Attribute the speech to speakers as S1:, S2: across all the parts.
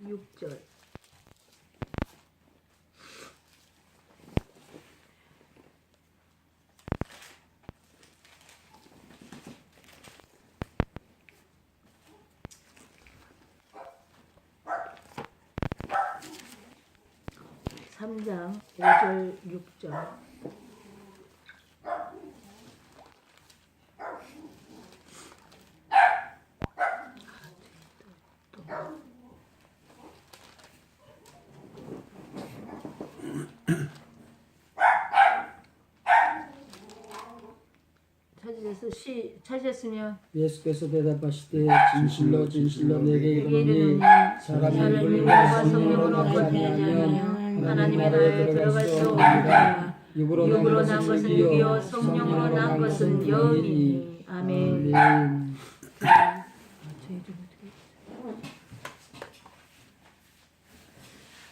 S1: 6절. 삼장 5절 6절. 찾으셨으면
S2: 예수께서 대답하시되 진실로 진실로 내게 이르노니 사람이
S1: 물과
S2: 물과
S1: 성령으로
S2: 성령으로
S1: 거듭나지
S2: 나지
S1: 않으면 하나님의
S2: 하나님의
S1: 나라에 들어갈 수 없느니라.
S2: 육으로
S1: 육으로 난 것은 육이요 성령으로 난 것은 영이니. 아멘.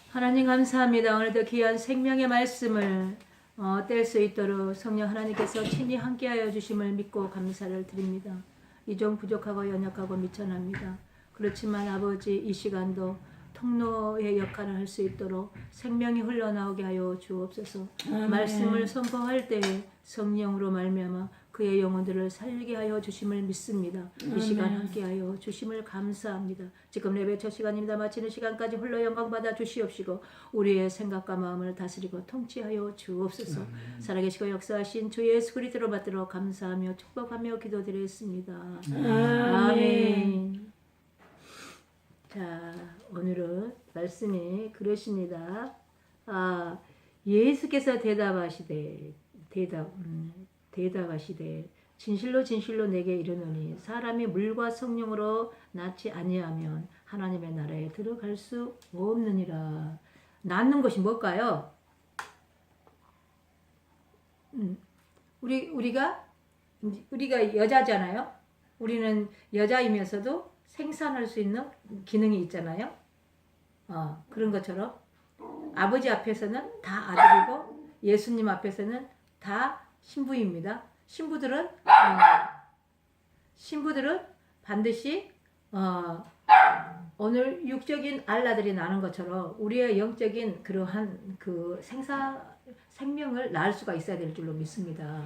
S1: 하나님 감사합니다. 오늘도 귀한 생명의 말씀을 뗄 수 있도록 성령 하나님께서 친히 함께하여 주심을 믿고 감사를 드립니다. 이 종 부족하고 연약하고 미천합니다. 그렇지만 아버지 이 시간도 통로의 역할을 할 수 있도록 생명이 흘러나오게 하여 주옵소서. 말씀을 선포할 때에 성령으로 말미암아 그의 영혼들을 살게 하여 주심을 믿습니다. 이 시간 함께하여 주심을 감사합니다. 지금 예배 첫 시간입니다. 마치는 시간까지 홀로 영광 받아 주시옵시고 우리의 생각과 마음을 다스리고 통치하여 주옵소서. 살아계시고 역사하신 주 예수 그리스도로 받들어 감사하며 축복하며 기도드렸습니다. 아멘. 자, 오늘은 말씀이 그러십니다. 예수께서 대답하시되 진실로 진실로 내게 이르노니 사람이 물과 성령으로 낳지 아니하면 하나님의 나라에 들어갈 수 없느니라. 낳는 것이 뭘까요? 우리가 여자잖아요. 우리는 여자이면서도 생산할 수 있는 기능이 있잖아요. 그런 것처럼 아버지 앞에서는 다 아들이고 예수님 앞에서는 다 신부입니다. 신부들은 반드시 오늘 육적인 알라들이 나는 것처럼 우리의 영적인 그러한 그 생명을 낳을 수가 있어야 될 줄로 믿습니다.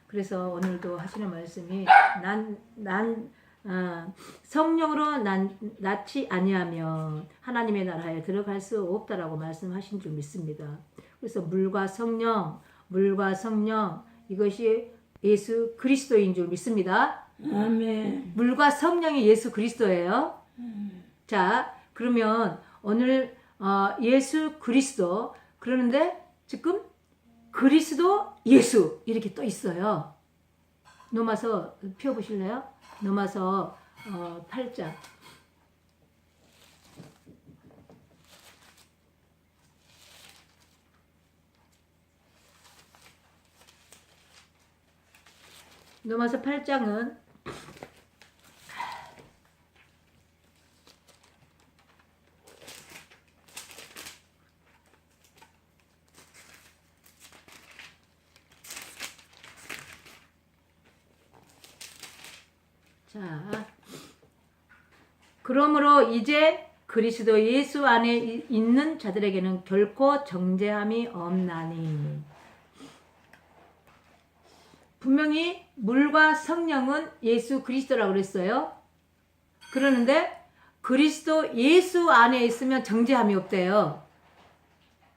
S1: 그래서 오늘도 하시는 말씀이 성령으로 낳지 아니하면 하나님의 나라에 들어갈 수 없다라고 말씀하신 줄 믿습니다. 그래서 물과 성령 이것이 예수 그리스도인 줄 믿습니다.
S3: 아멘.
S1: 물과 성령이 예수 그리스도예요. 자, 그러면 오늘 예수 그리스도 그러는데 지금 그리스도 예수 이렇게 또 있어요. 로마서 펴보실래요? 로마서 8장. 로마서 8장은 자, 그러므로 이제 그리스도 예수 안에 있는 자들에게는 결코 정죄함이 없나니. 분명히 물과 성령은 예수 그리스도라고 그랬어요. 그러는데 그리스도 예수 안에 있으면 정죄함이 없대요.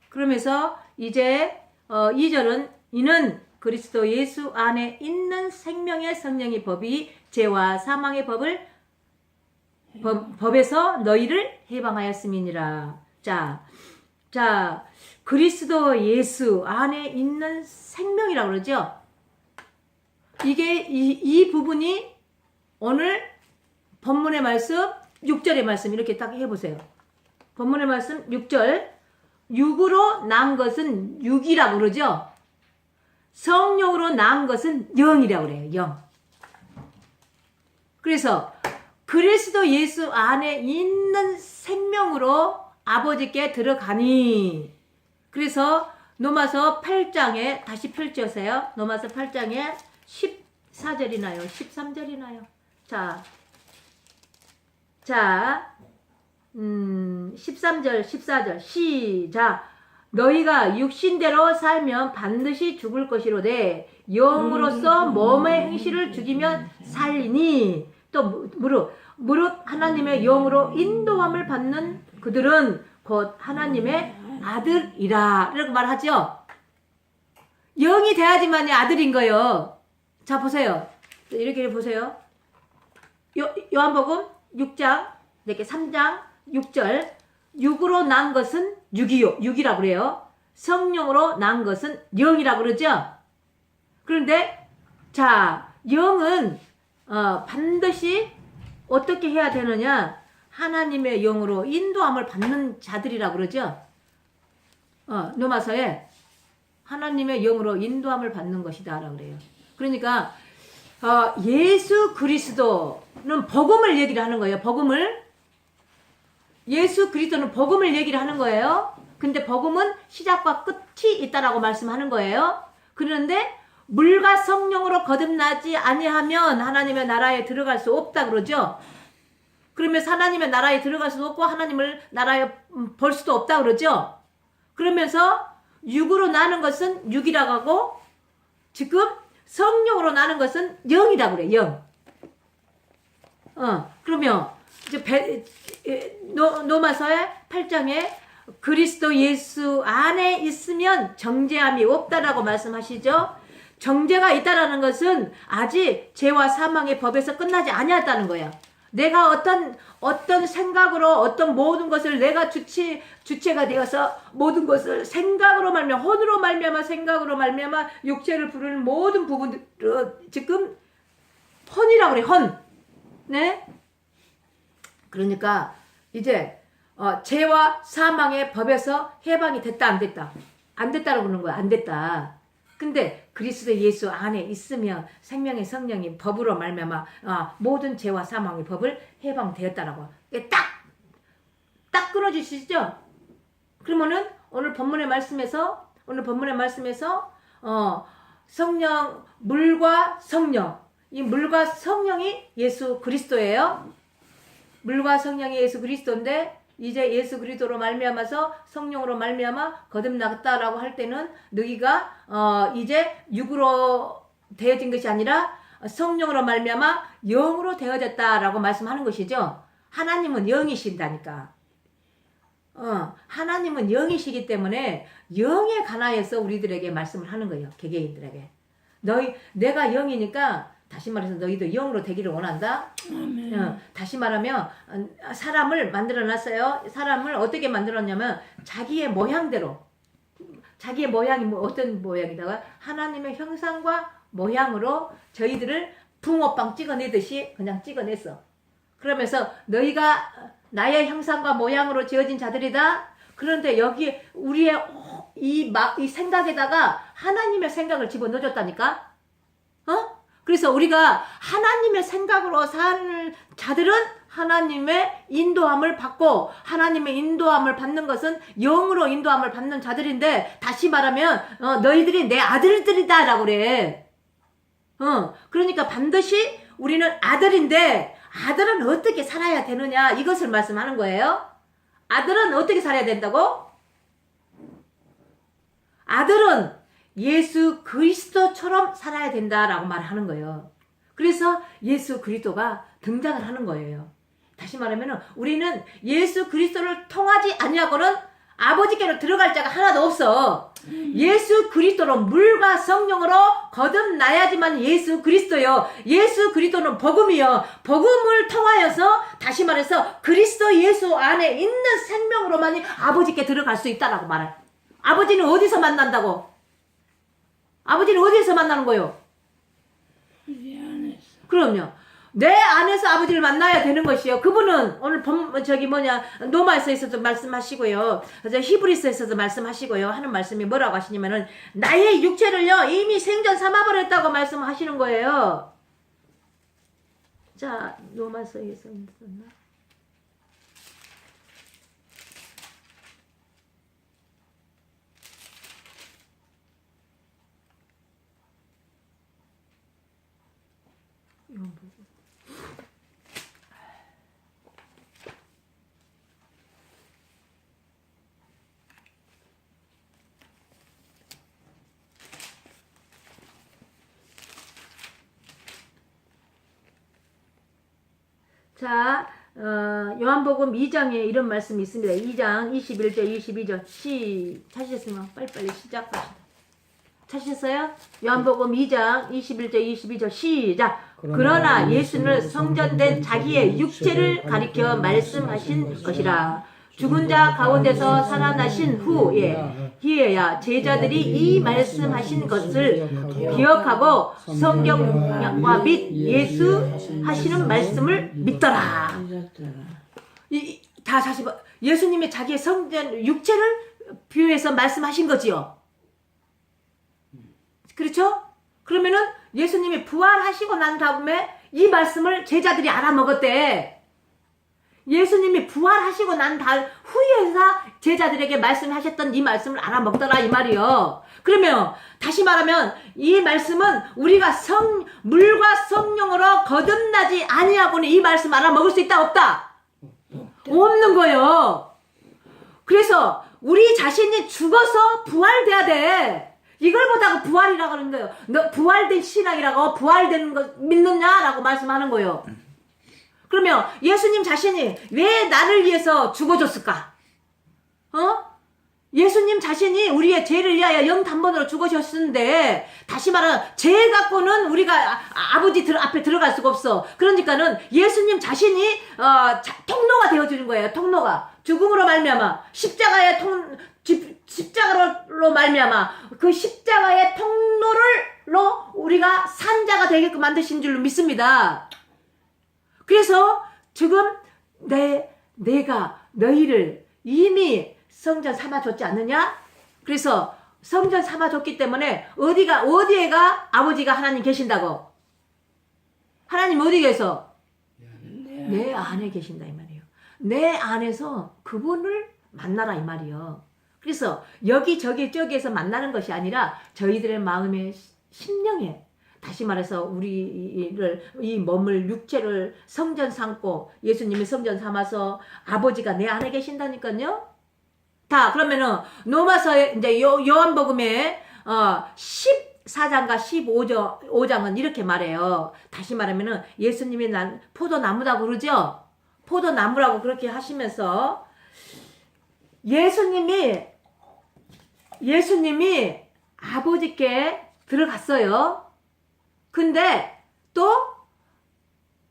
S1: 그러면서 이제 2절은 이는 그리스도 예수 안에 있는 생명의 성령의 법이 죄와 사망의 법에서 너희를 해방하였음이니라. 자, 그리스도 예수 안에 있는 생명이라고 그러죠. 이게 이 부분이 오늘 본문의 말씀 6절의 말씀 이렇게 딱 해보세요. 본문의 말씀 6절 육으로 난 것은 육이라고 그러죠. 성령으로 난 것은 영이라고 그래요. 영. 그래서 그리스도 예수 안에 있는 생명으로 아버지께 들어가니. 그래서 로마서 8장에 다시 펼쳐세요. 로마서 8장에 14절이나요? 13절이나요? 자, 13절 14절 시작. 너희가 육신대로 살면 반드시 죽을 것이로되 영으로서 몸의 행실을 죽이면 살리니. 또 무릇 하나님의 영으로 인도함을 받는 그들은 곧 하나님의 아들이라. 이렇게 말하죠. 영이 돼야지만이 아들인 거예요. 자 보세요. 이렇게 보세요. 요한복음 6장 이렇게 3장 6절. 육으로 난 것은 육이라고 그래요. 성령으로 난 것은 영이라고 그러죠. 그런데 자 영은 반드시 어떻게 해야 되느냐? 하나님의 영으로 인도함을 받는 자들이라고 그러죠. 로마서에 하나님의 영으로 인도함을 받는 것이다 라고 그래요. 그러니까 예수 그리스도는 복음을 얘기를 하는 거예요. 예수 그리스도는 복음을 얘기를 하는 거예요. 근데 복음은 시작과 끝이 있다라고 말씀하는 거예요. 그런데 물과 성령으로 거듭나지 아니하면 하나님의 나라에 들어갈 수 없다 그러죠. 그러면서 하나님의 나라에 들어갈 수도 없고 하나님을 나라에 볼 수도 없다 그러죠. 그러면서 육으로 나는 것은 육이라고 하고 지금 성령으로 나는 것은 영이라고 그래. 영. 그러면 이제 로마서의 8장에 그리스도 예수 안에 있으면 정죄함이 없다라고 말씀하시죠. 정죄가 있다라는 것은 아직 죄와 사망의 법에서 끝나지 아니었다는 거야. 내가 어떤 생각으로 어떤 모든 것을 내가 주체가 되어서 모든 것을 생각으로 말미암아 혼으로 말미암아 생각으로 말미암아 육체를 부르는 모든 부분들 지금 혼이라고 그래. 혼. 네? 그러니까 이제 죄와 사망의 법에서 해방이 됐다 안 됐다? 안 됐다라고 그러는 거야. 안 됐다. 근데 그리스도 예수 안에 있으면 생명의 성령이 법으로 말미암아 모든 죄와 사망의 법을 해방되었다라고. 딱 끊어주시죠? 그러면은 오늘 본문의 말씀에서 성령, 물과 성령, 이 물과 성령이 예수 그리스도예요. 물과 성령이 예수 그리스도인데 이제 예수 그리스도로 말미암아서 성령으로 말미암아 거듭났다라고 할 때는 너희가 이제 육으로 되어진 것이 아니라 성령으로 말미암아 영으로 되어졌다라고 말씀하는 것이죠. 하나님은 영이신다니까. 하나님은 영이시기 때문에 영에 관하여서 우리들에게 말씀을 하는 거예요. 개개인들에게. 내가 영이니까 다시 말해서 너희도 영으로 되기를 원한다. 다시 말하면 사람을 만들어놨어요. 사람을 어떻게 만들었냐면 자기의 모양대로. 자기의 모양이 어떤 모양이다가 하나님의 형상과 모양으로 저희들을 붕어빵 찍어내듯이 그냥 찍어냈어. 그러면서 너희가 나의 형상과 모양으로 지어진 자들이다. 그런데 여기 우리의 이 생각에다가 하나님의 생각을 집어넣어줬다니까. 그래서 우리가 하나님의 생각으로 사는 자들은 하나님의 인도함을 받고 하나님의 인도함을 받는 것은 영으로 인도함을 받는 자들인데 다시 말하면 너희들이 내 아들들이다 라고 그래. 그러니까 반드시 우리는 아들인데 아들은 어떻게 살아야 되느냐 이것을 말씀하는 거예요. 아들은 어떻게 살아야 된다고? 아들은 예수 그리스도처럼 살아야 된다라고 말하는 거예요. 그래서 예수 그리스도가 등장을 하는 거예요. 다시 말하면 우리는 예수 그리스도를 통하지 아니하고는 아버지께로 들어갈 자가 하나도 없어. 예수 그리스도로 물과 성령으로 거듭나야지만 예수 그리스도요. 예수 그리스도는 복음이요. 복음을 통하여서 다시 말해서 그리스도 예수 안에 있는 생명으로만이 아버지께 들어갈 수 있다라고 말해. 아버지는 어디서 만난다고? 아버지는 어디에서 만나는 거예요?
S2: 우리 안에서.
S1: 그럼요. 내 안에서 아버지를 만나야 되는 것이요. 그분은 오늘 로마서에서도 말씀하시고요. 히브리서에서도 말씀하시고요. 하는 말씀이 뭐라고 하시냐면은 나의 육체를요 이미 생전 삼아버렸다고 말씀하시는 거예요. 자, 로마서에서 있었나? 이건 뭐지? 자, 요한복음 2장에 이런 말씀이 있습니다. 2장 21절 22절 찾으셨으면 빨리빨리 시작합시다. 찾으셨어요? 요한복음 2장 21절 22절 시작. 그러나 예수는 성전된 자기의 육체를 가리켜 말씀하신 것이라. 죽은 자 가운데서 살아나신 후에야 제자들이 이 말씀하신 것을 기억하고 성경과 및 예수 하시는 말씀을 믿더라. 다 다시 예수님이 자기의 성전 육체를 비유해서 말씀하신 거지요. 그렇죠? 그러면은 예수님이 부활하시고 난 다음에 이 말씀을 제자들이 알아먹었대. 예수님이 부활하시고 난 후에서 제자들에게 말씀하셨던 이 말씀을 알아먹더라 이 말이요. 그러면 다시 말하면 이 말씀은 우리가 물과 성령으로 거듭나지 아니하고는 이 말씀 알아먹을 수 있다 없다? 없는 거예요. 그래서 우리 자신이 죽어서 부활돼야 돼. 이걸 보다가 부활이라고 하는 거예요. 너 부활된 신앙이라고 부활되는 거 믿느냐라고 말씀하는 거예요. 그러면 예수님 자신이 왜 나를 위해서 죽어줬을까? 예수님 자신이 우리의 죄를 위하여 영단번으로 죽으셨는데 다시 말하면 죄 갖고는 우리가 아버지 앞에 들어갈 수가 없어. 그러니까는 예수님 자신이 통로가 되어주는 거예요. 통로가 죽음으로 말미암아 십자가로 말미암아 그 십자가의 통로로 우리가 산자가 되게끔 만드신 줄로 믿습니다. 그래서 지금 내가 너희를 이미 성전 삼아줬지 않느냐? 그래서 성전 삼아줬기 때문에 어디에가 아버지가 하나님 계신다고? 하나님 어디 계셔? 내 안에 계신다 이 말이에요. 내 안에서 그분을 만나라 이 말이에요. 그래서 여기저기 저기에서 만나는 것이 아니라 저희들의 마음의 심령에 다시 말해서 우리를 이 몸을 육체를 성전 삼고 예수님이 성전 삼아서 아버지가 내 안에 계신다니까요. 다 그러면은 로마서 이제 요한복음에 14장과 15장은 이렇게 말해요. 다시 말하면은 예수님이 난 포도나무라고 그러죠. 포도나무라고 그렇게 하시면서 예수님이 아버지께 들어갔어요. 근데 또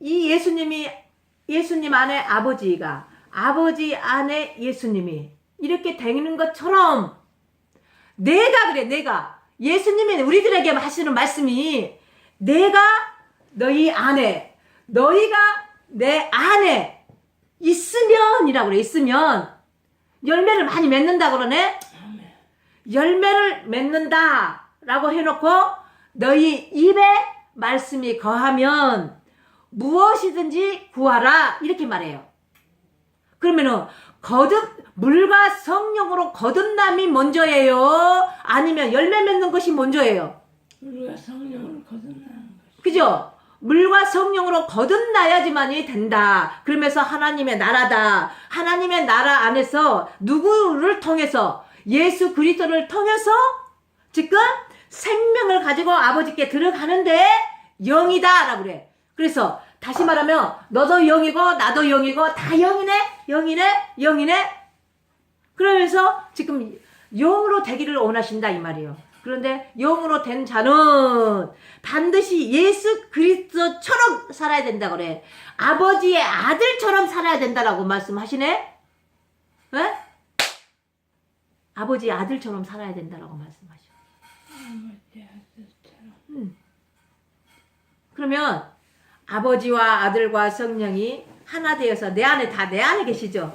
S1: 이 예수님 안에 아버지가 아버지 안에 예수님이 이렇게 되는 것처럼 내가 예수님이 우리들에게 하시는 말씀이 내가 너희 안에 너희가 내 안에 있으면이라고 그래. 있으면 열매를 많이 맺는다 그러네. 열매를 맺는다라고 해놓고 너희 입에 말씀이 거하면 무엇이든지 구하라 이렇게 말해요. 그러면은 물과 성령으로 거듭남이 먼저예요? 아니면 열매 맺는 것이 먼저예요?
S3: 물과 성령으로 거듭나는 것이.
S1: 그죠? 물과 성령으로 거듭나야지만이 된다. 그러면서 하나님의 나라다. 하나님의 나라 안에서 누구를 통해서? 예수 그리스도를 통해서 지금 생명을 가지고 아버지께 들어가는데 영이다 라고 그래. 그래서 다시 말하면 너도 영이고 나도 영이고 다 영이네. 그러면서 지금 영으로 되기를 원하신다 이 말이에요. 그런데 영으로 된 자는 반드시 예수 그리스도처럼 살아야 된다 그래. 아버지의 아들처럼 살아야 된다라고 말씀하시네. 왜? 아버지의 아들처럼 살아야 된다라고 말씀하셔. 그러면 아버지와 아들과 성령이 하나 되어서 내 안에 계시죠.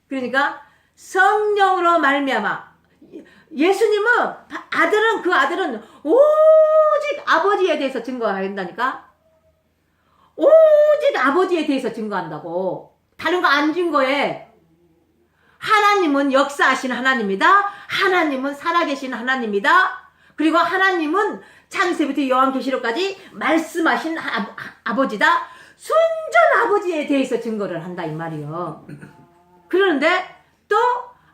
S1: 그러니까 성령으로 말미암아 예수님은 그 아들은 오직 아버지에 대해서 증거한다니까. 오직 아버지에 대해서 증거한다고. 다른 거 안 증거해. 하나님은 역사하신 하나님이다. 하나님은 살아계신 하나님이다. 그리고 하나님은 창세부터 요한계시록까지 말씀하신 아버지다. 순전 아버지에 대해서 증거를 한다 이 말이요. 그런데 또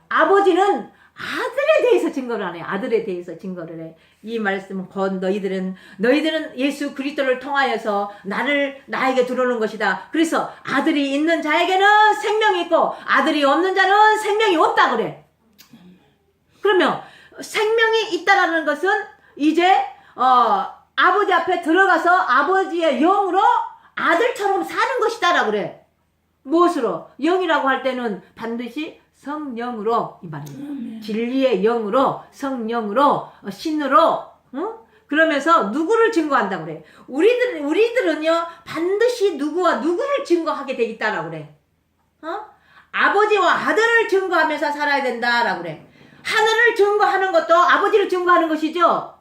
S1: 아버지는 아들에 아들에 대해서 증거를 안 해. 아들에 대해서 증거를 해. 이 말씀은 곧 너희들은 예수 그리스도를 통하여서 나에게 들어오는 것이다. 그래서 아들이 있는 자에게는 생명이 있고 아들이 없는 자는 생명이 없다 그래. 그러면 생명이 있다라는 것은 이제 아버지 앞에 들어가서 아버지의 영으로 아들처럼 사는 것이다라고 그래. 무엇으로? 영이라고 할 때는 반드시 성령으로 이 말이에요. 진리의 영으로 성령으로 신으로 그러면서 누구를 증거한다고 그래. 우리들은요 반드시 누구를 증거하게 돼 있다라고 그래. 아버지와 아들을 증거하면서 살아야 된다라고 그래. 하늘을 증거하는 것도 아버지를 증거하는 것이죠.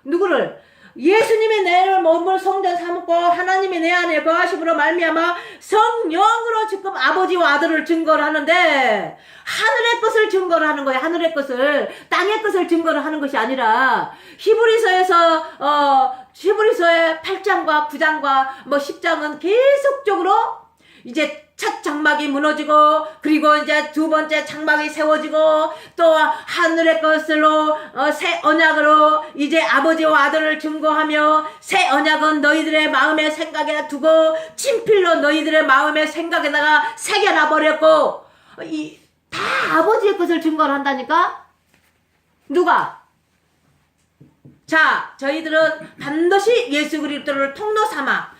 S1: 누구를? 예수님이 내 몸을 성전 삼고 하나님이 내 안에 거하심으로 말미암아 성령으로 지금 아버지와 아들을 증거를 하는데 하늘의 것을 증거를 하는 거야. 하늘의 것을, 땅의 것을 증거를 하는 것이 아니라 히브리서의 8장과 9장과 10장은 계속적으로 이제 첫 장막이 무너지고 그리고 이제 두 번째 장막이 세워지고 또 하늘의 것으로 새 언약으로 이제 아버지와 아들을 증거하며 새 언약은 너희들의 마음의 생각에 두고 친필로 너희들의 마음의 생각에다가 새겨놔 버렸고 다 아버지의 것을 증거를 한다니까. 누가? 자, 저희들은 반드시 예수 그리스도를 통로 삼아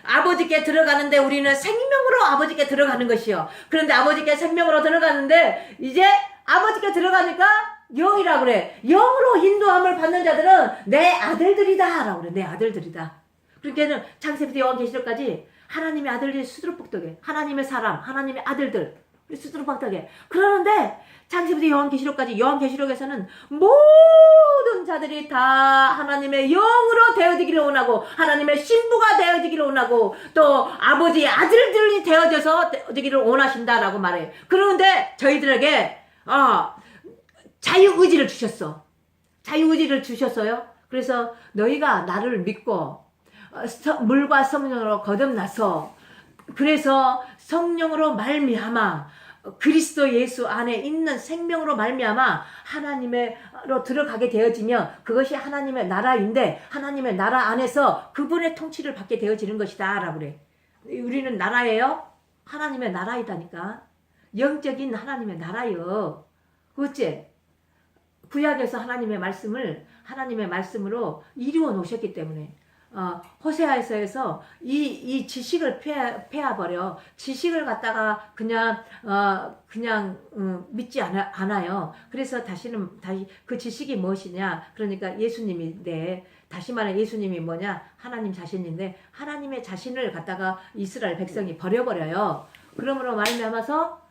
S1: 아버지께 들어가는데 우리는 생명으로 아버지께 들어가는 것이요. 그런데 아버지께 생명으로 들어가는데 이제 아버지께 들어가니까 영이라 그래. 영으로 인도함을 받는 자들은 내 아들들이다 라고 그래. 내 아들들이다. 그러니까는 창세부터 요한계시록까지 하나님의 아들들이 수두룩복덕해. 하나님의 사람, 하나님의 아들들 수두룩복덕해. 그러는데 창세부터 요한계시록에서는 모든 자들이 다 하나님의 영으로 되어지기를 원하고 하나님의 신부가 되어지기를 원하고 또 아버지의 아들들이 되어지기를 원하신다라고 말해. 그런데 저희들에게 자유의지를 주셨어. 자유의지를 주셨어요. 그래서 너희가 나를 믿고 물과 성령으로 거듭나서 그래서 성령으로 말미암아 그리스도 예수 안에 있는 생명으로 말미암아 하나님으로 들어가게 되어지며 그것이 하나님의 나라인데 하나님의 나라 안에서 그분의 통치를 받게 되어지는 것이다 라고 그래. 우리는 나라예요. 하나님의 나라이다니까. 영적인 하나님의 나라요. 어째? 구약에서 하나님의 말씀으로 이루어 놓으셨기 때문에 호세아서에서 이 지식을 패야버려. 지식을 갖다가 그냥 믿지 않아요. 그래서 다시 그 지식이 무엇이냐? 그러니까 예수님인데 다시 말해 예수님이 뭐냐? 하나님 자신인데 하나님의 자신을 갖다가 이스라엘 백성이 버려버려요. 그러므로 말미암아서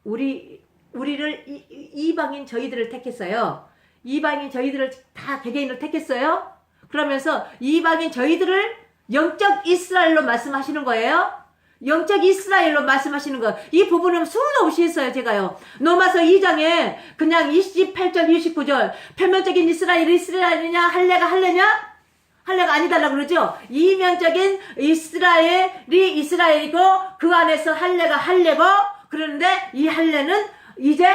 S1: 우리를 이방인 저희들을 택했어요. 이방인 저희들을 다 개개인을 택했어요. 그러면서 이방인 저희들을 영적 이스라엘로 말씀하시는 거예요. 영적 이스라엘로 말씀하시는 거. 이 부분은 수도 없이 했어요, 제가요. 로마서 2장에 그냥 28절, 29절. 표면적인 이스라엘이냐? 할례가 아니다라고 그러죠. 이면적인 이스라엘이 이스라엘이고 그 안에서 할례고 그런데 이 할례는 이제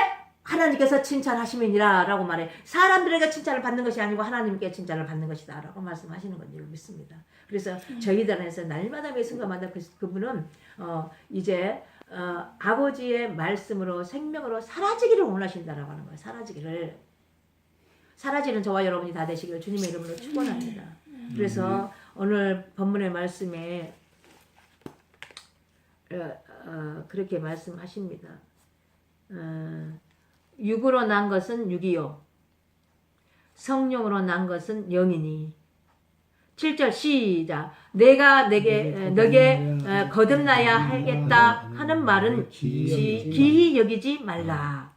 S1: 하나님께서 칭찬하심이니라 라고 말해. 사람들에게 칭찬을 받는 것이 아니고 하나님께 칭찬을 받는 것이다 라고 말씀하시는 건 줄 믿습니다. 그래서 저희들 안에서 날마다 매 순간마다 그분은 이제 아버지의 말씀으로 생명으로 사라지기를 원하신다라고 하는 거예요. 사라지는 저와 여러분이 다 되시기를 주님의 이름으로 축원합니다. 그래서 오늘 본문의 말씀에 그렇게 말씀하십니다. 육으로 난 것은 육이요 성령으로 난 것은 영이니. 7절 시작. 내가 너게 거듭나야 하겠다 하는 말은 기히 여기지 말라.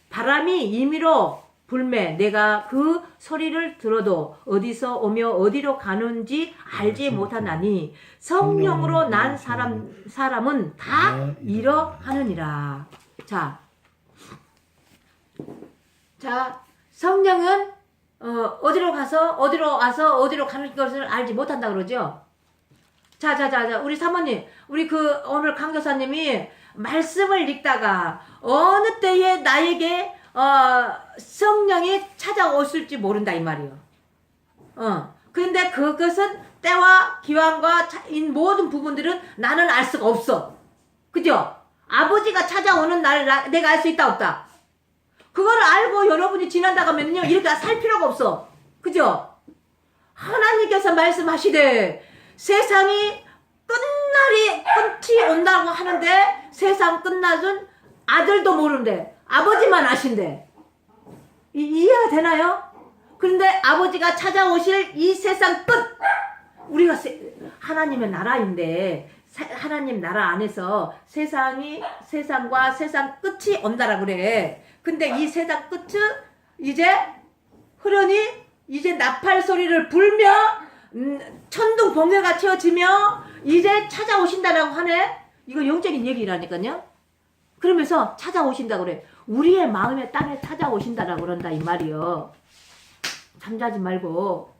S1: 바람이 임의로 불매 내가 그 소리를 들어도 어디서 오며 어디로 가는지 알지 못하나니 성령으로 난 사람은 다 이러하느니라. 자, 성령은 어디로 와서 어디로 가는 것을 알지 못한다 그러죠. 자, 우리 사모님, 우리 오늘 강교사님이 말씀을 읽다가 어느 때에 나에게 성령이 찾아오실지 모른다 이 말이요. 근데 그것은 때와 기왕과 이 모든 부분들은 나는 알 수가 없어. 그죠? 아버지가 찾아오는 날 내가 알 수 있다 없다. 그거를 알고 여러분이 지난다고 하면요 이렇게 살 필요가 없어. 그죠? 하나님께서 말씀하시되 세상이 끝이 온다고 하는데 세상 끝날은 아들도 모르는데 아버지만 아신대. 이해가 되나요? 그런데 아버지가 찾아오실 이 세상 끝, 우리가 하나님의 나라인데 하나님 나라 안에서 세상과 세상 끝이 온다라 그래. 근데 이 세상 끝은 이제 흐르니 이제 나팔 소리를 불며 천둥 번개가 치어지며 이제 찾아오신다라고 하네. 이거 영적인 얘기라니까요. 그러면서 찾아오신다 그래. 우리의 마음의 땅에 찾아오신다라고 그런다 이 말이요. 잠자지 말고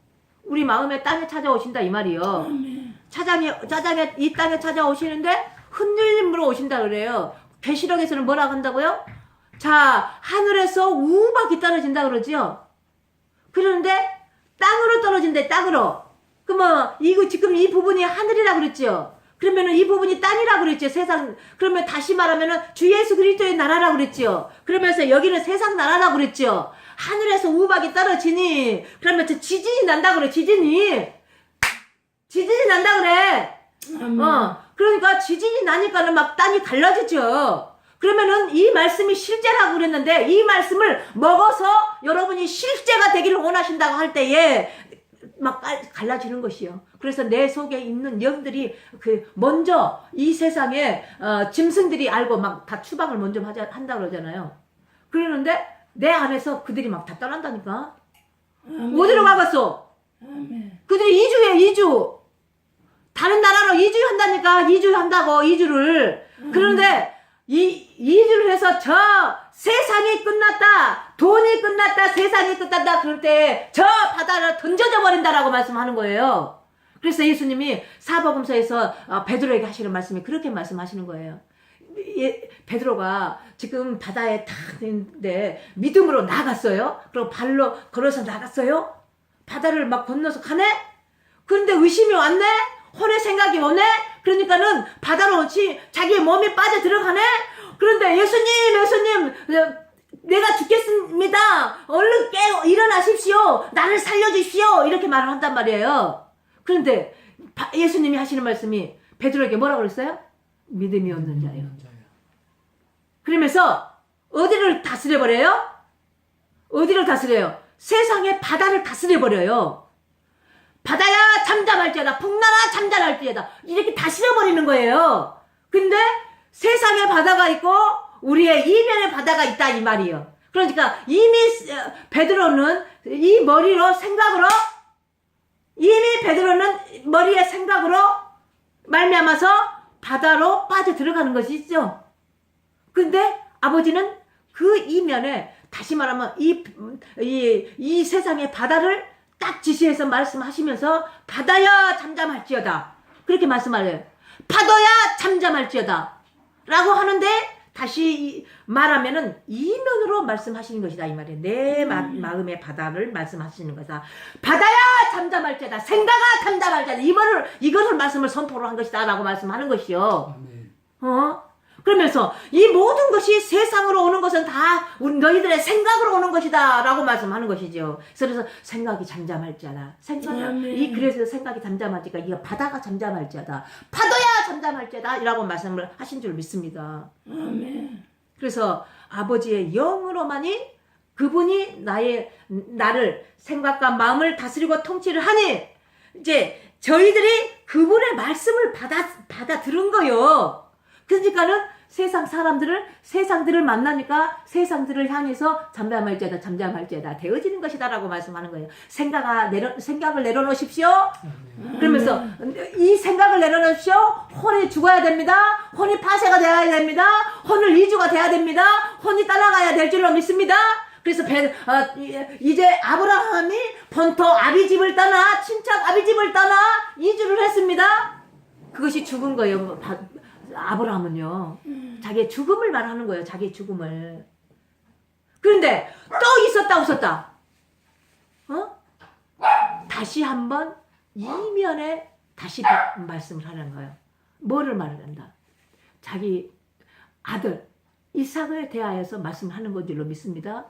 S1: 우리 마음의 땅에 찾아오신다 이 말이요. 짜장에 이 땅에 찾아오시는데 흔들림으로 오신다 그래요. 계시록에서는 뭐라고 한다고요? 자, 하늘에서 우박이 떨어진다 그러지요. 그런데 땅으로 떨어진대, 땅으로. 그러면 이거 지금 이 부분이 하늘이라 그랬지요. 그러면은 이 부분이 땅이라 그랬죠. 세상. 그러면 다시 말하면은 주 예수 그리스도의 나라라 그랬지요. 그러면서 여기는 세상 나라라 그랬지요. 하늘에서 우박이 떨어지니 그러면 저 지진이 난다 그래. 지진이 난다 그래. 그러니까 지진이 나니까는 막 땅이 갈라지죠. 그러면은 이 말씀이 실제라고 그랬는데 이 말씀을 먹어서 여러분이 실제가 되기를 원하신다고 할 때에 막 갈라지는 것이요. 그래서 내 속에 있는 영들이 먼저 이 세상에 짐승들이 알고 막 다 추방을 먼저 한다 그러잖아요. 그러는데 내 안에서 그들이 막 다 떠난다니까. 어디로 가겠어? 그들이 이주해. 다른 나라로 이주한다니까. 이주한다고 이주를. 그런데 이주를 해서 저 세상이 끝났다, 돈이 끝났다, 세상이 끝났다 그럴 때 저 바다를 던져져 버린다라고 말씀하는 거예요. 그래서 예수님이 사복음서에서 베드로에게 하시는 말씀이 그렇게 말씀하시는 거예요. 베드로가 지금 바다에 탁 있는데 믿음으로 나갔어요. 그리고 발로 걸어서 나갔어요. 바다를 막 건너서 가네. 그런데 의심이 왔네. 혼의 생각이 오네. 그러니까는 바다로 자기의 몸이 빠져 들어가네. 그런데 예수님 내가 죽겠습니다. 얼른 일어나십시오. 나를 살려주십시오. 이렇게 말을 한단 말이에요. 그런데 예수님이 하시는 말씀이 베드로에게 뭐라고 그랬어요? 믿음이 없는 자요. 그러면서 어디를 다스려버려요? 어디를 다스려요? 세상의 바다를 다스려버려요. 바다야 잠잠할지어다, 풍랑아 잠잠할지어다, 이렇게 다스려버리는 거예요. 근데 세상의 바다가 있고 우리의 이면의 바다가 있다 이 말이에요. 그러니까 이미 베드로는 이 머리로 생각으로 머리의 생각으로 말미암아서 바다로 빠져 들어가는 것이 있죠. 근데 아버지는 그 이면에 다시 말하면 이 세상의 바다를 딱 지시해서 말씀하시면서 바다야 잠잠할지어다 그렇게 말씀하래요. 파도야 잠잠할지어다 라고 하는데 다시 말하면은 이면으로 말씀하시는 것이다 이 말이에요. 내 마음의 바다를 말씀하시는 거다. 바다야 잠잠할지어다, 생각아 잠잠할지어다, 이거를 말씀을 선포를 한 것이다 라고 말씀하는 것이요. 그러면서 이 모든 것이 세상으로 오는 것은 다 너희들의 생각으로 오는 것이다 라고 말씀하는 것이죠. 그래서 생각이 잠잠할지어다. 그래서 생각이 잠잠할지어다. 이거 바다가 잠잠할지어다. 파도야 잠잠할지어다 라고 말씀을 하신 줄 믿습니다. 그래서 아버지의 영으로만이 그분이 나를 생각과 마음을 다스리고 통치를 하니 이제 저희들이 그분의 말씀을 받아 들은 거요. 그러니까는 세상들을 만나니까 세상들을 향해서 잠잠할지어다 되어지는 것이다라고 말씀하는 거예요. 생각을 내려놓으십시오. 그러면서 이 생각을 내려놓으십시오. 혼이 죽어야 됩니다. 혼이 파쇄가 되어야 됩니다. 혼을 이주가 돼야 됩니다. 혼이 따라가야 될 줄로 믿습니다. 그래서 이제 아브라함이 본토 아비집을 떠나 친척 아비집을 떠나 이주를 했습니다. 그것이 죽은 거예요. 아브라함은요. 자기의 죽음을 말하는 거예요. 자기의 죽음을. 그런데 또 있었다 없었다. 다시 한번 이면에 다시 말씀을 하는 거예요. 뭐를 말한다? 자기 아들 이삭을 대하여서 말씀하는 건 줄로 믿습니다.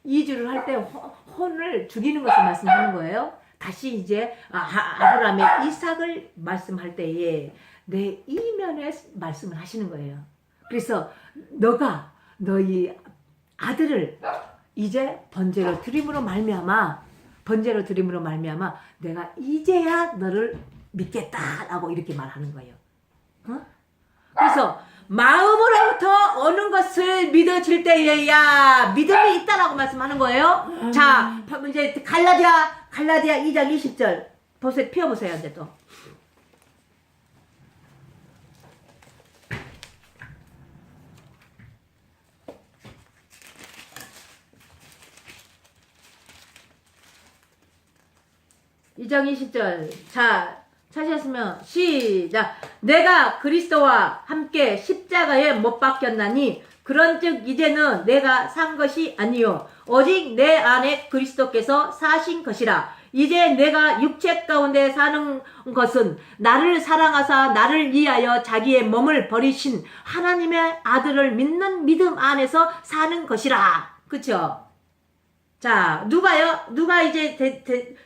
S1: 이주를 할 때 혼을 죽이는 것을 말씀하는 거예요. 다시 이제 아브라함의 이삭을 말씀할 때에 내 이면에 말씀을 하시는 거예요. 그래서 너희 아들을 이제 번제로 드림으로 말미암아 내가 이제야 너를 믿겠다라고 이렇게 말하는 거예요. 그래서 마음으로부터 오는 것을 믿어질 때에야 믿음이 있다라고 말씀하는 거예요. 자, 이제 갈라디아 2장 20절 보세요. 펴보세요. 이제 또. 이장 20절. 자, 찾으셨으면 시작. 내가 그리스도와 함께 십자가에 못 박혔나니 그런즉 이제는 내가 산 것이 아니요 오직 내 안에 그리스도께서 사신 것이라. 이제 내가 육체 가운데 사는 것은 나를 사랑하사 나를 위하여 자기의 몸을 버리신 하나님의 아들을 믿는 믿음 안에서 사는 것이라. 그쵸? 자, 누가 이제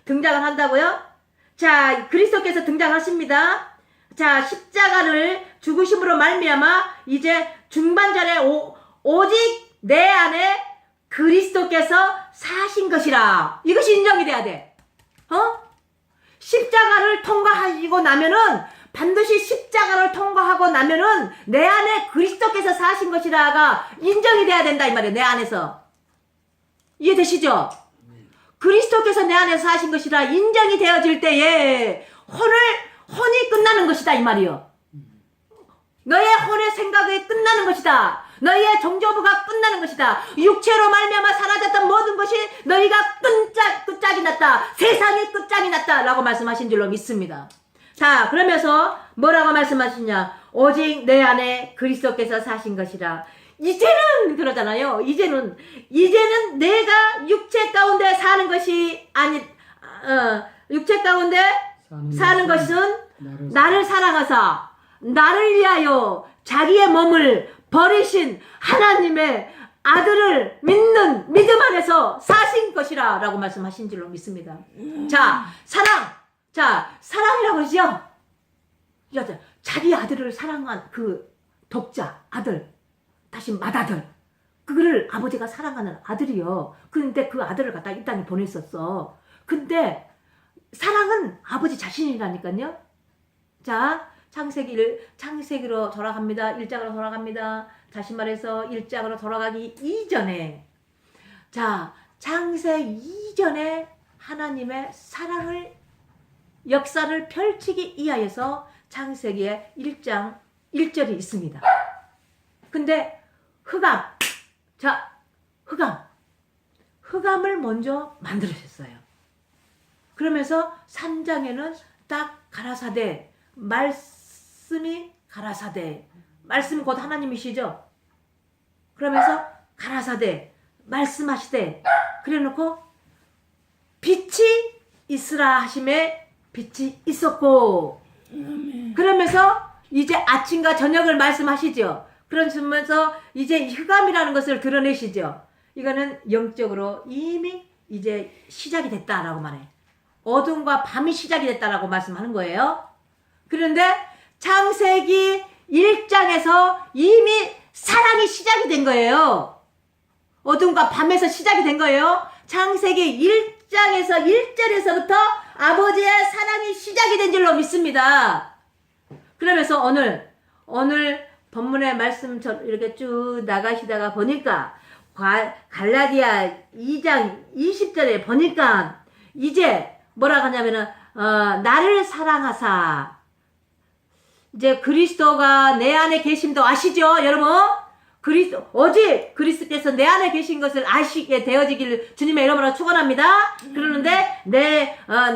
S1: 등장을 한다고요? 자, 그리스도께서 등장하십니다. 자, 십자가를 죽으심으로 말미암아 이제 중반절에 오직 내 안에 그리스도께서 사신 것이라. 이것이 인정이 돼야 돼. 십자가를 통과하시고 나면은 반드시 십자가를 통과하고 나면은 내 안에 그리스도께서 사신 것이라가 인정이 돼야 된다 이 말이에요. 내 안에서. 이해되시죠? 그리스도께서 내 안에서 사신 것이라 인정이 되어질 때에 혼이 끝나는 것이다 이 말이요. 너의 혼의 생각이 끝나는 것이다. 너희의 정조부가 끝나는 것이다. 육체로 말미암아 사라졌던 모든 것이 너희가 끝장이 났다. 세상이 끝장이 났다 라고 말씀하신 줄로 믿습니다. 자, 그러면서 뭐라고 말씀하시냐? 오직 내 안에 그리스도께서 사신 것이라. 이제는 그러잖아요. 이제는 내가 육체 가운데 사는 것이 육체 가운데 사는 것은 나를 사랑하사 나를 위하여 자기의 몸을 버리신 하나님의 아들을 믿는 믿음 안에서 사신 것이라 라고 말씀하신 줄로 믿습니다. 자, 사랑이라고 그러죠? 자기 아들을 사랑한 그 독자 아들, 다시 맏아들, 그거를 아버지가 사랑하는 아들이요. 근데 그 아들을 갖다 이 땅에 보냈었어. 근데 사랑은 아버지 자신이라니까요. 자, 창세기로 돌아갑니다. 1장으로 돌아갑니다. 다시 말해서 1장으로 돌아가기 이전에, 자, 창세기 이전에 하나님의 사랑을 역사를 펼치기 위하여서 창세기에 1장 1절이 있습니다. 근데 흑암을 먼저 만들으셨어요. 그러면서 3장에는 딱 가라사대, 말씀이 가라사대, 말씀이 곧 하나님이시죠. 그러면서 가라사대, 말씀하시되, 그래놓고 빛이 있으라 하심에 빛이 있었고, 그러면서 이제 아침과 저녁을 말씀하시죠. 그러면서 이제 흑암이라는 것을 드러내시죠. 이거는 영적으로 이미 이제 시작이 됐다라고 말해. 어둠과 밤이 시작이 됐다라고 말씀하는 거예요. 그런데 창세기 1장에서 이미 사랑이 시작이 된 거예요. 어둠과 밤에서 시작이 된 거예요. 창세기 1장에서 1절에서부터 아버지의 사랑이 시작이 된 줄로 믿습니다. 그러면서 오늘 본문의 말씀 이렇게 쭉 나가시다가 보니까 갈라디아 2장 20절에 보니까 이제 뭐라고 하냐면은 나를 사랑하사, 이제 그리스도가 내 안에 계심도 아시죠 여러분? 오직 그리스도께서 내 안에 계신 것을 아시게 되어지기를 주님의 이름으로 축원합니다. 그러는데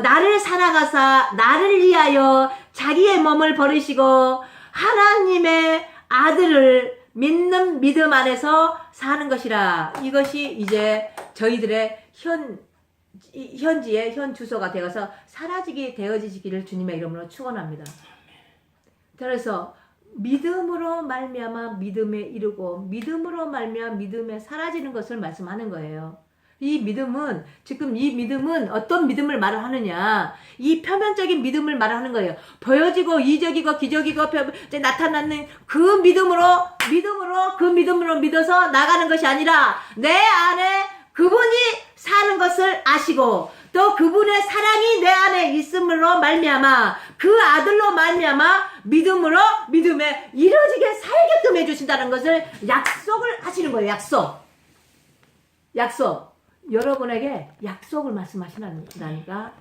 S1: 나를 사랑하사 나를 위하여 자기의 몸을 버리시고 하나님의 아들을 믿는 믿음 안에서 사는 것이라. 이것이 이제 저희들의 현지의 현 주소가 되어서 사라지게 되어지기를 주님의 이름으로 축원합니다. 그래서 믿음으로 말미암아 믿음에 이르고 믿음으로 말미암아 믿음에 사라지는 것을 말씀하는 거예요. 이 믿음은 지금 이 믿음은 어떤 믿음을 말을 하느냐, 이 표면적인 믿음을 말하는 거예요. 보여지고 이적이고 기적이고 나타나는 그 믿음으로 믿어서 나가는 것이 아니라 내 안에 그분이 사는 것을 아시고 또 그분의 사랑이 내 안에 있음으로 말미암아 그 아들로 말미암아 믿음에 이루어지게 살게끔 해주신다는 것을 약속을 하시는 거예요. 약속. 여러분에게 약속을 말씀하시다니까,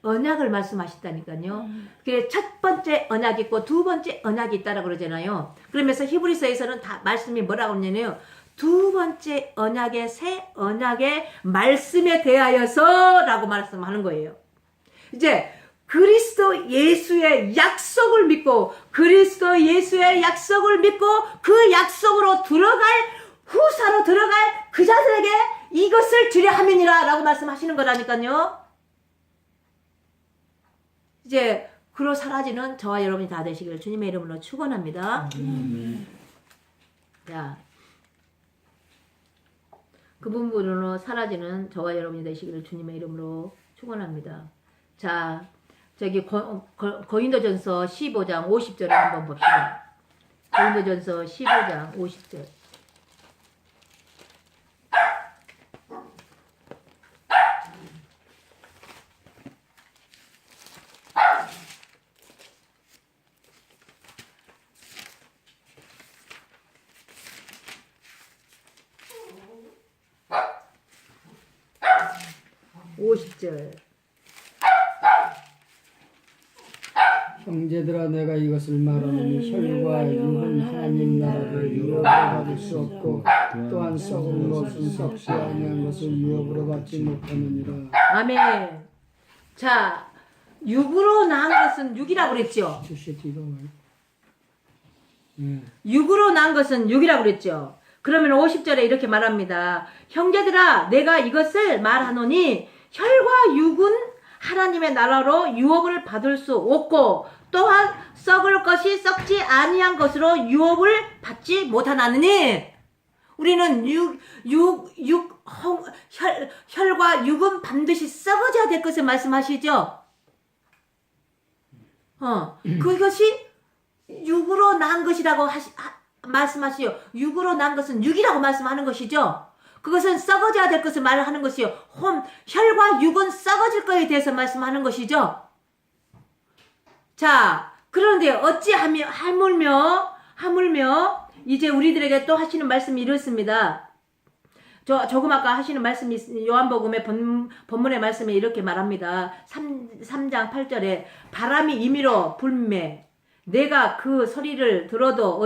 S1: 언약을 말씀하시다니까요. 그게 첫 번째 언약이 있고 두 번째 언약이 있다라고 그러잖아요. 그러면서 히브리서에서는 다 말씀이 뭐라고 하냐면요, 두 번째 언약의 새 언약의 말씀에 대하여서라고 말씀하는 거예요. 이제 그리스도 예수의 약속을 믿고 그 약속으로 후사로 들어갈 그 자들에게 이것을 주려 함이니라 라고 말씀하시는 거라니까요. 이제 그로 사라지는 저와 여러분이 다 되시기를 주님의 이름으로 축원합니다. 자, 그 부분으로 사라지는 저와 여러분이 되시기를 주님의 이름으로 축원합니다. 자, 저기 고린도전서 15장 50절을 한번 봅시다. 고린도전서 15장 50절.
S2: 형제들아, 내가 이것을 말하노니 혈과 육은 하나님 나라를 유업으로 받을 수 없고 또한 썩은 것은 썩지 아니한 것을 유업으로 받지 못하느니라.
S1: 아멘. 자, 육으로 난 것은 육이라고 그랬죠. 육으로 난 것은 육이라고 그랬죠. 그러면 50절에 이렇게 말합니다. 형제들아, 내가 이것을 말하노니 혈과 육은 하나님의 나라로 유업을 받을 수 없고 또한 썩을 것이 썩지 아니한 것으로 유업을 받지 못하나니. 우리는 혈과 육은 반드시 썩어져야 될 것을 말씀하시죠. 그것이 육으로 난 것이라고 말씀하시요. 육으로 난 것은 육이라고 말씀하는 것이죠. 그것은 썩어져야 될 것을 말하는 것이요. 혈과 육은 썩어질 것에 대해서 말씀하는 것이죠. 자, 그런데 어찌 하물며 이제 우리들에게 또 하시는 말씀이 이렇습니다. 조금 아까 하시는 말씀이 요한복음의 본문의 말씀에 이렇게 말합니다. 3장 8절에 바람이 임의로 불매 내가 그 소리를 들어도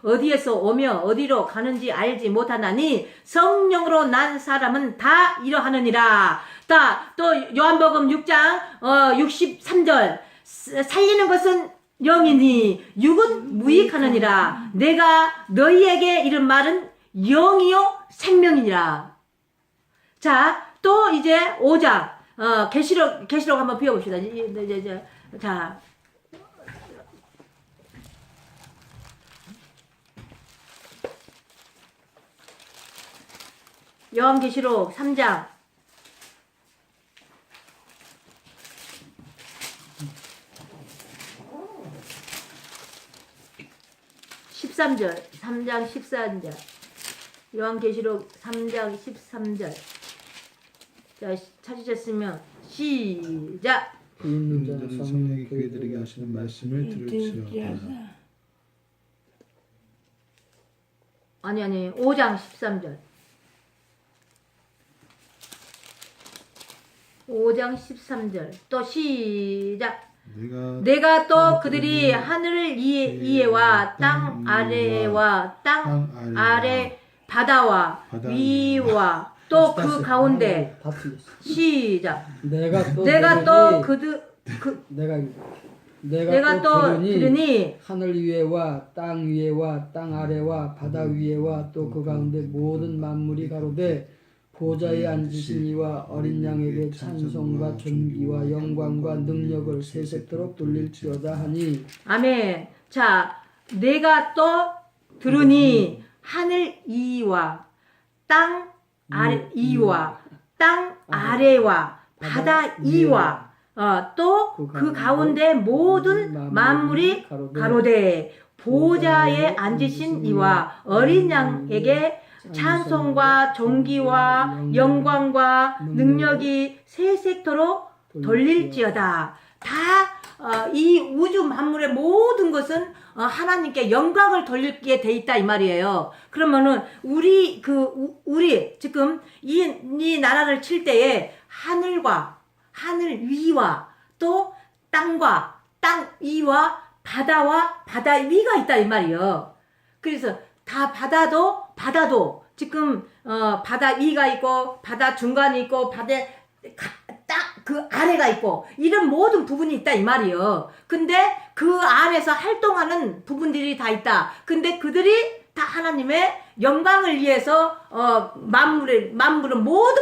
S1: 어디에서 오며 어디로 가는지 알지 못하나니 성령으로 난 사람은 다 이러하느니라. 또 요한복음 6장 63절 살리는 것은 영이니 육은 무익하느니라. 내가 너희에게 이른 말은 영이요 생명이니라. 자, 또 이제 5장 계시록 한번 비워봅시다. 자, 요한계시록 3장 13절 3장 14절 요한계시록 3장 13절. 자, 찾으셨으면 시작.
S2: 있는 자
S4: 성령이 그들에게 하시는 말씀을 들을지어다.
S1: 아니 5장 13절 5장 13절 또 시작. 내가 또 그들이 하늘 위에와 땅 아래와 땅 아래 바다와 위와 또 그 가운데 시작. 내가 또 내가 또 들으니
S2: 하늘 위에와 땅 위에와 땅 아래와 바다 위에와 또 그 가운데 모든 만물이 가로되 보좌에 앉으신 이와 어린 양에게 찬송과 존귀와 영광과 능력을 세세토록 돌릴지어다 하니.
S1: 아멘. 자, 내가 또 들으니 하늘 이와 땅 아래 이와 땅 아래와 바다 이와 또 그 가운데 모든 만물이 가로되 보좌에 앉으신 이와 어린 양에게 찬송과 존귀와 영광과 능력이 세세토록 돌릴지어다. 다 이 우주 만물의 모든 것은 하나님께 영광을 돌리게 돼 있다 이 말이에요. 그러면은 우리 지금 이 나라를 칠 때에 하늘 위와 또 땅과 땅 위와 바다 위가 있다 이 말이에요. 그래서 다 바다도 지금 바다 위가 있고 바다 중간이 있고 바다 딱 그 아래가 있고 이런 모든 부분이 있다 이 말이에요. 근데 그 안에서 활동하는 부분들이 다 있다. 근데 그들이 다 하나님의 영광을 위해서 모든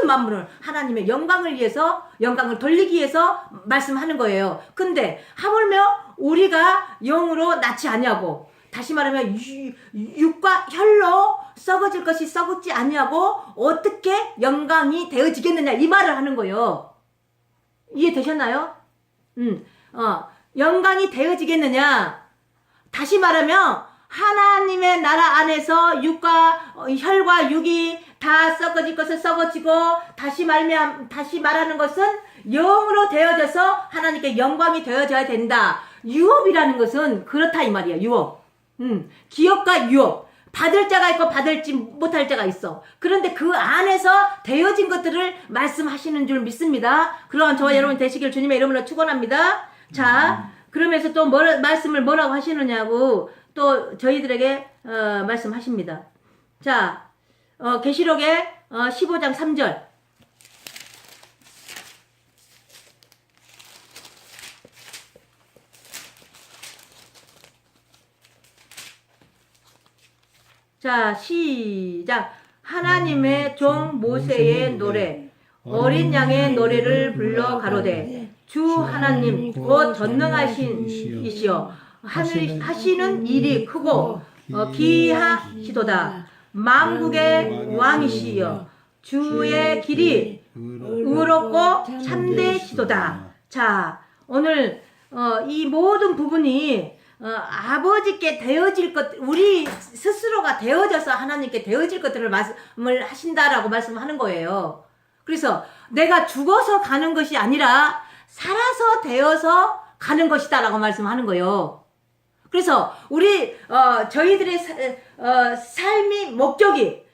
S1: 만물은 하나님의 영광을 위해서 영광을 돌리기 위해서 말씀하는 거예요. 근데 하물며 우리가 영으로 낳지 않냐고, 다시 말하면 육과 혈로 썩어질 것이 썩었지 않냐고 어떻게 영광이 되어지겠느냐 이 말을 하는 거예요. 이해되셨나요? 영광이 되어지겠느냐, 다시 말하면 하나님의 나라 안에서 육과 혈과 육이 다 썩어질 것을 썩어지고 다시 말하는 것은 영으로 되어져서 하나님께 영광이 되어져야 된다. 유업이라는 것은 그렇다 이 말이야. 유업. 기업과 유업. 받을 자가 있고 받을지 못할 자가 있어. 그런데 그 안에서 되어진 것들을 말씀하시는 줄 믿습니다. 그러한 저와 여러분 되시길 주님의 이름으로 축원합니다. 자, 그러면서 또 말씀을 뭐라고 하시느냐고 또 저희들에게 말씀하십니다. 자, 계시록의 15장 3절. 자, 시작. 하나님의 종 모세의 노래, 어린 양의 노래를 불러 가로되 주 하나님 곧 전능하신 이시여 하시는 일이 크고 기하시도다. 만국의 왕이시여 주의 길이 의롭고 참되시도다. 자, 오늘 이 모든 부분이 아버지께 되어질 것, 우리 스스로가 되어져서 하나님께 되어질 것들을 말씀을 하신다라고 말씀하는 거예요. 그래서 내가 죽어서 가는 것이 아니라 살아서 되어서 가는 것이다라고 말씀하는 거예요. 그래서 우리 저희들의 삶의 목적이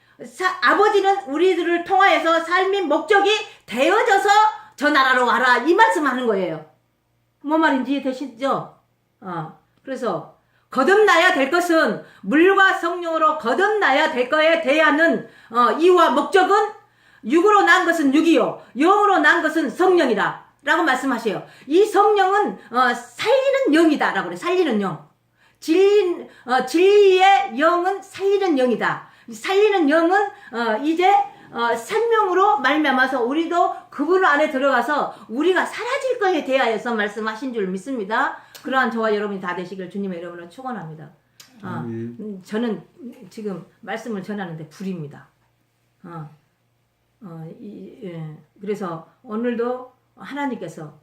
S1: 아버지는 우리들을 통하여서 삶의 목적이 되어져서 저 나라로 와라 이 말씀하는 거예요. 뭐 말인지 이해되시죠? 그래서 거듭나야 될 것은 물과 성령으로 거듭나야 될 거에 대한 이유와 목적은 육으로 난 것은 육이요 영으로 난 것은 성령이다 라고 말씀하셔요. 이 성령은 살리는 영이다 라고 그래. 살리는 영. 진리의 영은 살리는 영이다. 살리는 영은 이제 생명으로 말미암아서 우리도 그분 안에 들어가서 우리가 사라질 거에 대하여서 말씀하신 줄 믿습니다. 그러한 저와 여러분이 다 되시길 주님의 이름으로 축원합니다. 저는 지금 말씀을 전하는데 불입니다. 그래서 오늘도 하나님께서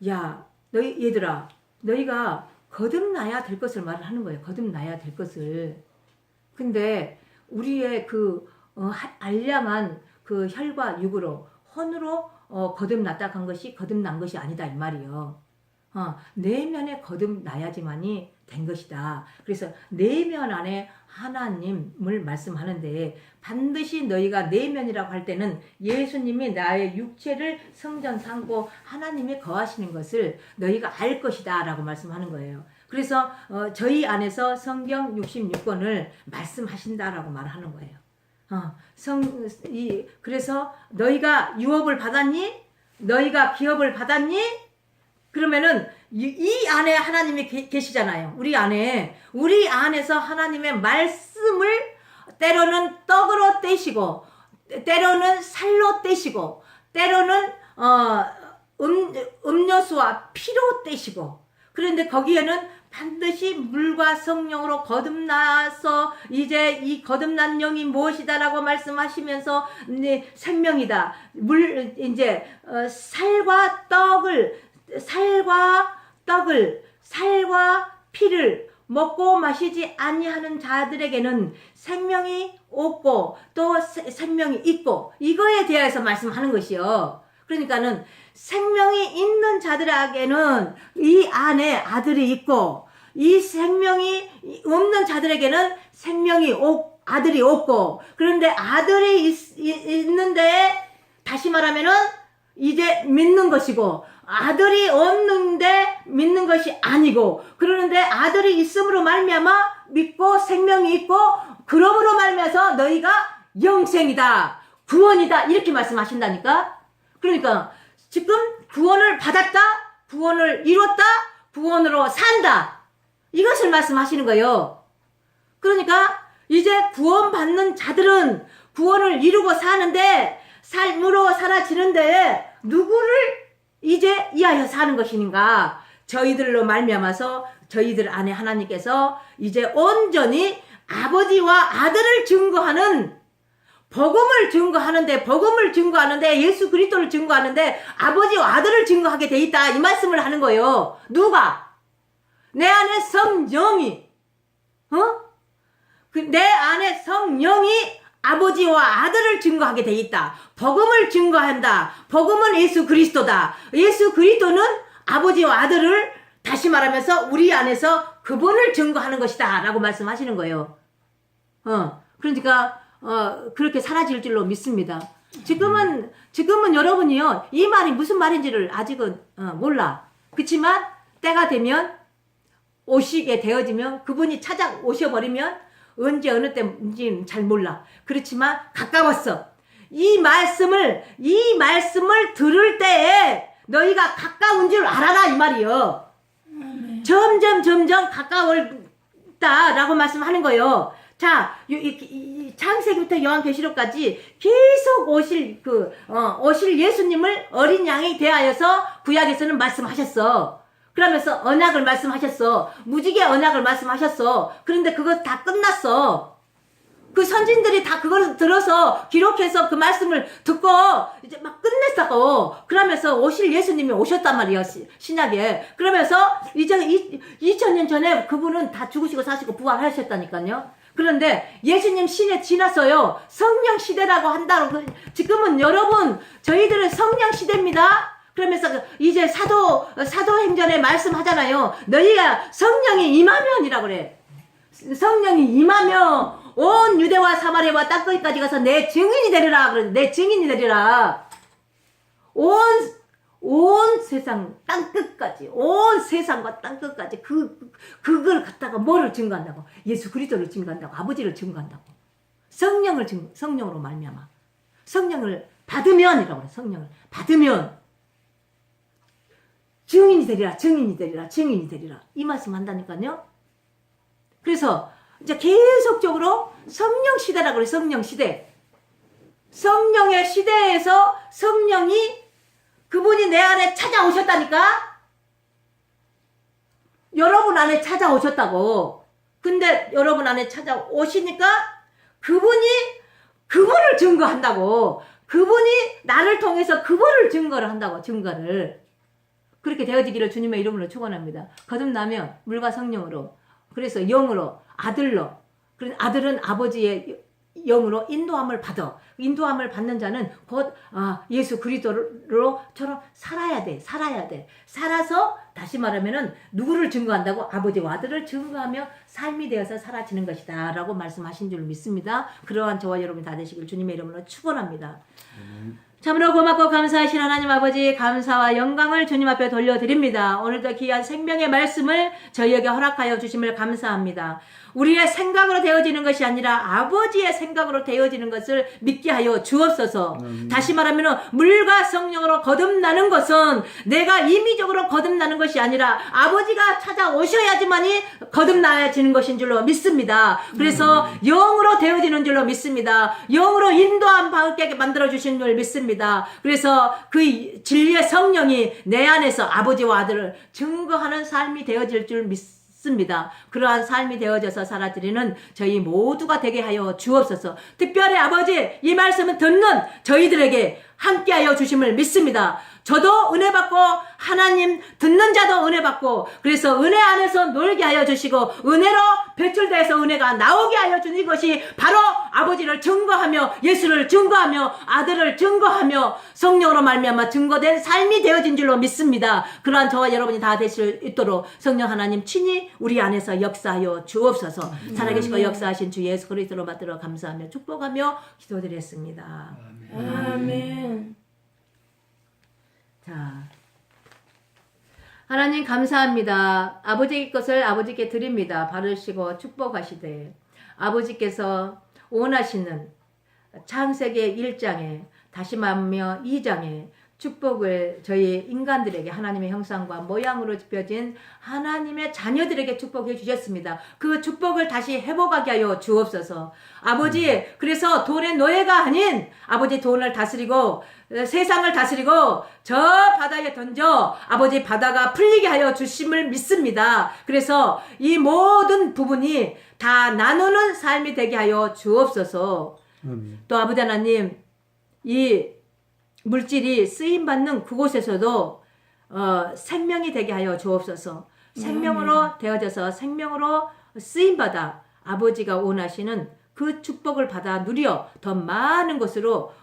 S1: 야 얘들아 너희가 거듭나야 될 것을 말을 하는 거예요. 거듭나야 될 것을. 근데 우리의 그 알량한 그 혈과 육으로 혼으로 거듭났다 간 것이 거듭난 것이 아니다 이 말이요. 내면에 거듭나야지만이 된 것이다. 그래서 내면 안에 하나님을 말씀하는데 반드시 너희가 내면이라고 할 때는 예수님이 나의 육체를 성전 삼고 하나님이 거하시는 것을 너희가 알 것이다 라고 말씀하는 거예요. 그래서 저희 안에서 성경 66권을 말씀하신다라고 말하는 거예요. 그래서 너희가 유업을 받았니? 너희가 기업을 받았니? 그러면은 이 안에 하나님이 계시잖아요. 우리 안에서 하나님의 말씀을 때로는 떡으로 떼시고, 때로는 살로 떼시고, 때로는 음료수와 피로 떼시고, 그런데 거기에는 반드시 물과 성령으로 거듭나서 이제 이 거듭난 영이 무엇이다라고 말씀하시면서 생명이다. 살과 피를 먹고 마시지 아니하는 자들에게는 생명이 없고 또 생명이 있고, 이거에 대해서 말씀하는 것이요. 그러니까는 생명이 있는 자들에게는 이 안에 아들이 있고, 이 생명이 없는 자들에게는 아들이 없고, 그런데 아들이 있는데 다시 말하면은 이제 믿는 것이고, 아들이 없는데 믿는 것이 아니고, 그러는데 아들이 있음으로 말미암아 믿고 생명이 있고, 그러므로 말미암아서 너희가 영생이다, 구원이다, 이렇게 말씀하신다니까. 그러니까 지금 구원을 받았다, 구원을 이뤘다, 구원으로 산다, 이것을 말씀하시는 거예요. 그러니까 이제 구원받는 자들은 구원을 이루고 사는데, 삶으로 사라지는데 누구를 이제 이하여 사는 것인가? 저희들로 말미암아서 저희들 안에 하나님께서 이제 온전히 아버지와 아들을 증거하는, 복음을 증거하는데 예수 그리스도를 증거하는데 아버지와 아들을 증거하게 돼 있다, 이 말씀을 하는 거예요. 누가? 내 안에 성령이, 내 안에 성령이 아버지와 아들을 증거하게 돼 있다. 복음을 증거한다. 복음은 예수 그리스도다. 예수 그리스도는 아버지와 아들을, 다시 말하면서 우리 안에서 그분을 증거하는 것이다 라고 말씀하시는 거예요. 그러니까 그렇게 사라질 줄로 믿습니다. 지금은 여러분이요, 이 말이 무슨 말인지를 아직은 몰라. 그렇지만 때가 되면, 오시게 되어지면, 그분이 찾아오셔버리면 언제 어느 때인지 잘 몰라. 그렇지만 가까웠어. 이 말씀을 들을 때에 너희가 가까운 줄 알아라, 이 말이요. 점점 가까웠다라고 말씀하는 거예요. 자, 창세기부터 요한계시록까지 계속 오실 예수님을 어린 양이 대하여서 구약에서는 말씀하셨어. 그러면서 언약을 말씀하셨어. 무지개 언약을 말씀하셨어. 그런데 그거 다 끝났어. 그 선진들이 다 그걸 들어서 기록해서 그 말씀을 듣고 이제 막 끝냈다고. 그러면서 오실 예수님이 오셨단 말이에요, 신약에. 그러면서 이제 2000년 전에 그분은 다 죽으시고 사시고 부활하셨다니까요. 그런데 예수님 시대 지났어요. 성령 시대라고 한다고. 지금은 여러분, 저희들은 성령 시대입니다. 그러면서 이제 사도행전에 말씀하잖아요. 너희가 성령이 임하면이라고 그래. 성령이 임하면 온 유대와 사마리아와 땅끝까지 가서 내 증인이 되리라. 그래. 내 증인이 되리라. 온 세상 땅끝까지, 온 세상과 땅끝까지 그걸 갖다가 뭐를 증거한다고? 예수 그리스도를 증거한다고, 아버지를 증거한다고, 성령으로 말미암아 성령을 받으면이라고 그래. 성령을 받으면 증인이 되리라. 이 말씀 한다니까요. 그래서 이제 계속적으로 성령 시대라고 그래. 성령 시대. 성령의 시대에서 성령이, 그분이 내 안에 찾아오셨다니까? 여러분 안에 찾아오셨다고. 근데 여러분 안에 찾아오시니까 그분을 증거한다고. 그분이 나를 통해서 그분을 증거를 한다고. 증거를. 그렇게 되어지기를 주님의 이름으로 축원합니다. 거듭나면 물과 성령으로, 그래서 영으로, 아들로, 아들은 아버지의 영으로 인도함을 받아. 인도함을 받는 자는 곧 예수 그리스도로처럼 살아야 돼. 살아서 다시 말하면은 누구를 증거한다고? 아버지와 아들을 증거하며 삶이 되어서 사라지는 것이다 라고 말씀하신 줄 믿습니다. 그러한 저와 여러분 다 되시길 주님의 이름으로 축원합니다. 참으로 고맙고 감사하신 하나님 아버지, 감사와 영광을 주님 앞에 돌려드립니다. 오늘도 귀한 생명의 말씀을 저희에게 허락하여 주심을 감사합니다. 우리의 생각으로 되어지는 것이 아니라 아버지의 생각으로 되어지는 것을 믿게 하여 주옵소서. 다시 말하면 물과 성령으로 거듭나는 것은 내가 임의적으로 거듭나는 것이 아니라 아버지가 찾아오셔야지만이 거듭나지는 것인 줄로 믿습니다. 그래서 영으로 되어지는 줄로 믿습니다. 영으로 인도함 받게 만들어주신 줄 믿습니다. 그래서 그 진리의 성령이 내 안에서 아버지와 아들을 증거하는 삶이 되어질 줄 믿습니다. 그러한 삶이 되어져서 살아드리는 저희 모두가 되게 하여 주옵소서. 특별히 아버지 이 말씀을 듣는 저희들에게 함께하여 주심을 믿습니다. 저도 은혜 받고 하나님 듣는 자도 은혜 받고 그래서 은혜 안에서 놀게 하여 주시고 은혜로 배출돼서 은혜가 나오게 하여 주는 것이 바로 아버지를 증거하며 예수를 증거하며 아들을 증거하며 성령으로 말미암아 증거된 삶이 되어진 줄로 믿습니다. 그러한 저와 여러분이 다 되실 수 있도록 성령 하나님 친히 우리 안에서 역사하여 주옵소서. 살아계시고 역사하신 주 예수 그리스도로 받들어 감사하며 축복하며 기도드렸습니다.
S3: 아멘.
S1: 자, 하나님 감사합니다. 아버지의 것을 아버지께 드립니다. 바르시고 축복하시되 아버지께서 원하시는 창세기 1장에 다시 말하며 2장에 축복을 저희 인간들에게 하나님의 형상과 모양으로 집혀진 하나님의 자녀들에게 축복해 주셨습니다. 그 축복을 다시 회복하게 하여 주옵소서. 아버지, 그래서 돈의 노예가 아닌 아버지 돈을 다스리고 세상을 다스리고 저 바다에 던져 아버지 바다가 풀리게 하여 주심을 믿습니다. 그래서 이 모든 부분이 다 나누는 삶이 되게 하여 주옵소서.
S4: 아멘.
S1: 또 아버지 하나님, 이 물질이 쓰임받는 그곳에서도 생명이 되게 하여 주옵소서. 생명으로 되어져서 생명으로 쓰임받아 아버지가 원하시는 그 축복을 받아 누려 더 많은 것으로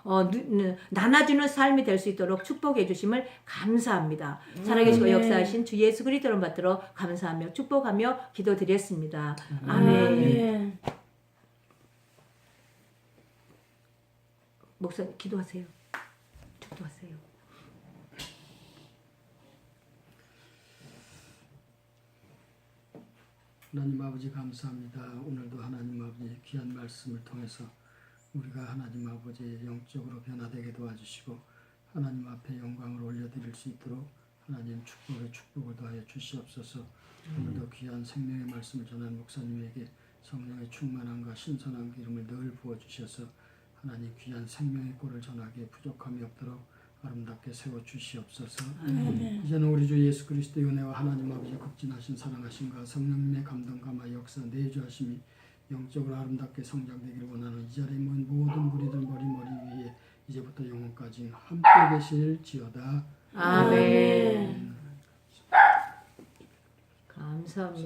S1: 나눠주는 삶이 될 수 있도록 축복해 주심을 감사합니다. 살아계시고 역사하신 주 예수 그리스도를 받들어 감사하며 축복하며 기도드렸습니다. 아멘.
S3: 아멘.
S1: 목사님 기도하세요. 축도하세요.
S2: 하나님 아버지 감사합니다. 오늘도 하나님 아버지 귀한 말씀을 통해서 우리가 하나님 아버지 영적으로 변화되게 도와주시고 하나님 앞에 영광을 올려드릴 수 있도록 하나님 축복을 더하여 주시옵소서. 오늘도 귀한 생명의 말씀을 전하는 목사님에게 성령의 충만함과 신선한 기름을 늘 부어주셔서 하나님 귀한 생명의 꼴을 전하기에 부족함이 없도록 아름답게 세워주시옵소서. 이제는 우리 주 예수 그리스도의 은혜와 하나님 아버지 극진하신 사랑하심과 성령님의 감동감화 역사 내주하심이 영적으로 아름답게 성장되기를 원하는 이 자리에 모인 모든 무리들 머리 위에 이제부터 영원까지 함께 계실지어다.
S1: 아멘. 감사합니다.